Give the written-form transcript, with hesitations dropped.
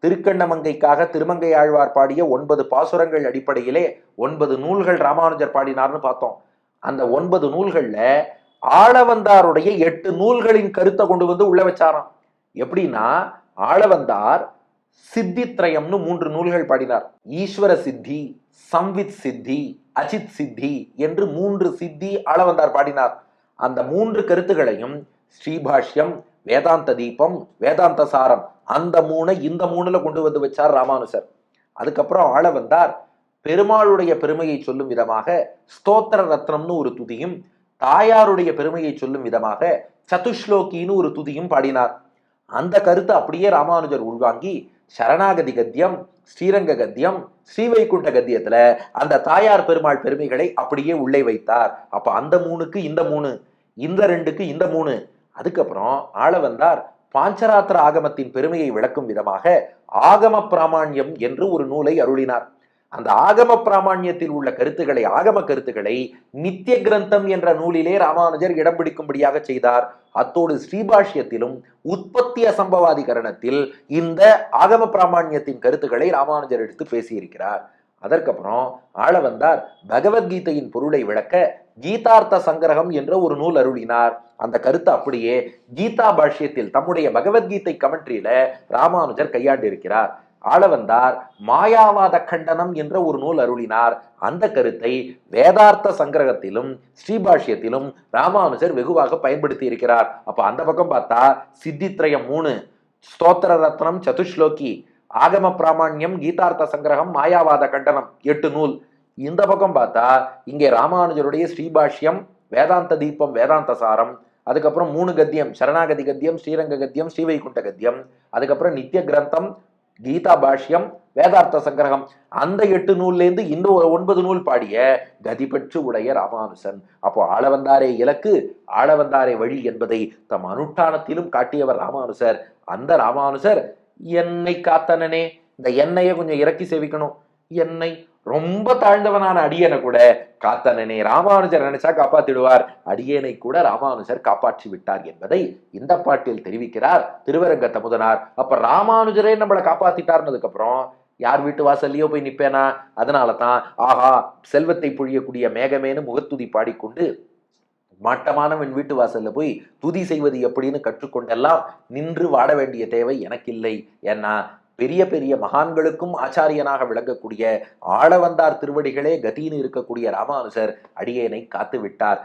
திருக்கண்ணமங்கைக்காக திருமங்கை ஆழ்வார் பாடிய 9 பாசுரங்கள் அடிப்படையிலே 9 நூல்கள் ராமானுஜர் பாடினார்னு பார்த்தோம். அந்த 9 நூல்கள்ல ஆளவந்தாருடைய 8 நூல்களின் கருத்தை கொண்டு வந்து உள்ள வச்சாராம். எப்படின்னா, ஆளவந்தார் சித்தித்ரயம்னு 3 நூல்கள் பாடினார். ஈஸ்வர சித்தி, சம்வித் சித்தி, அஜித் சித்தி என்று 3 சித்தி ஆளவந்தார் பாடினார். அந்த 3 கருத்துகளையும் ஸ்ரீபாஷ்யம், வேதாந்த தீபம், வேதாந்த சாரம், அந்த 3 இந்த 3ல கொண்டு வந்து வச்சார் ராமானுஜர். அதுக்கப்புறம் ஆளவந்தார் பெருமாளுடைய பெருமையை சொல்லும் விதமாக ஸ்தோத்திர ரத்னம்னு ஒரு துதியும், தாயாருடைய பெருமையை சொல்லும் விதமாக சதுஷ்லோகின்னு ஒரு துதியும் பாடினார். அந்த கருத்தை அப்படியே ராமானுஜர் உள்வாங்கி சரணாகதி கத்தியம், ஸ்ரீரங்க கத்தியம், ஸ்ரீவைகுண்ட கத்தியத்துல அந்த தாயார் பெருமாள் பெருமைகளை அப்படியே உள்ளே வைத்தார். அப்ப அந்த 3க்கு இந்த 3, இந்த 2க்கு இந்த 3. அதுக்கப்புறம் ஆளவந்தார் பாஞ்சராத்திர ஆகமத்தின் பெருமையை விளக்கும் விதமாக ஆகம பிராமாண்யம் என்று ஒரு நூலை அருளினார். அந்த ஆகம பிராமாண்யத்தில் உள்ள கருத்துக்களை, ஆகம கருத்துக்களை நித்திய கிரந்தம் என்ற நூலிலே ராமானுஜர் இடம் பிடிக்கும்படியாக செய்தார். அத்தோடு ஸ்ரீபாஷ்யத்திலும் உற்பத்தி அசம்பவாதிகரணத்தில் இந்த ஆகம பிராமாண்யத்தின் கருத்துக்களை ராமானுஜர் எடுத்து பேசியிருக்கிறார். அதற்கப்புறம் ஆளவந்தார் பகவத்கீதையின் பொருளை விளக்க கீதார்த்த சங்கிரகம் என்ற ஒரு நூல் அருளினார். அந்த கருத்தை அப்படியே கீதா பாஷ்யத்தில் தம்முடைய பகவத்கீதை கமெண்ட்ரியில ராமானுஜர் கையாண்டிருக்கிறார். ஆளவந்தார் மாயாவாத கண்டனம் என்ற ஒரு நூல் அருளினார். அந்த கருத்தை வேதார்த்த சங்கிரகத்திலும் ஸ்ரீபாஷ்யத்திலும் ராமானுஜர் வெகுவாக பயன்படுத்தி இருக்கிறார். அப்ப அந்த பக்கம் பார்த்தா சித்தித்ரயம் 3, ஸ்தோத்திர ரத்னம், சதுஷ்லோகி, ஆகம பிராமாண்யம், கீதார்த்த சங்கிரகம், மாயாவாத கண்டனம் 8 நூல். இந்த பக்கம் பார்த்தா இங்கே ராமானுஜருடைய ஸ்ரீபாஷ்யம், வேதாந்த தீபம், வேதாந்த சாரம், அதுக்கப்புறம் 3 கத்தியம், சரணாகதி கத்தியம், ஸ்ரீரங்க கத்தியம், ஸ்ரீவைகுண்ட கத்தியம், அதுக்கப்புறம் நித்திய கிரந்தம், கீதா பாஷ்யம், வேதார்த்த சங்கிரகம், அந்த 8 நூல்லேருந்து இந்த 9 நூல் பாடிய கதிபற்று உடைய ராமானுஜன். அப்போ ஆளவந்தாரே இலக்கு, ஆளவந்தாரே வழி என்பதை தம் அனுஷ்டானத்திலும் காட்டியவர் ராமானுஜர். அந்த ராமானுஜர் என்னை காத்தனனே, இந்த எண்ணெயை கொஞ்சம் இறக்கி சேவிக்கணும், என்னை ரொம்ப தாழ்ந்தவனான அடியனை கூட காத்தனனே ராமானுஜர் நினைச்சா காப்பாத்திடுவார், அடியேனை கூட ராமானுஜர் காப்பாற்றி விட்டார் என்பதை இந்த பாட்டில் தெரிவிக்கிறார் திருவரங்க தமுதனார். அப்ப ராமானுஜரே நம்மளை காப்பாத்திட்டார்னதுக்கு அப்புறம் யார் வீட்டு வாசல்லையோ போய் நிப்பேனா? அதனால தான் ஆஹா செல்வத்தை பொழியக்கூடிய மேகமேனு முகத்துதி பாடிக்கொண்டு மாட்டமானவன் வீட்டு வாசல்ல போய் துதி செய்வது எப்படின்னு கற்றுக்கொண்டெல்லாம் நின்று வாட வேண்டிய தேவை எனக்கு இல்லை. ஏன்னா பெரிய பெரிய மகான்களுக்கும் ஆச்சாரியனாக விளங்கக்கூடிய ஆளவந்தார் திருவடிகளே கதின்னு இருக்கக்கூடிய ராமானுஜர் அடியேனை காத்து விட்டார்.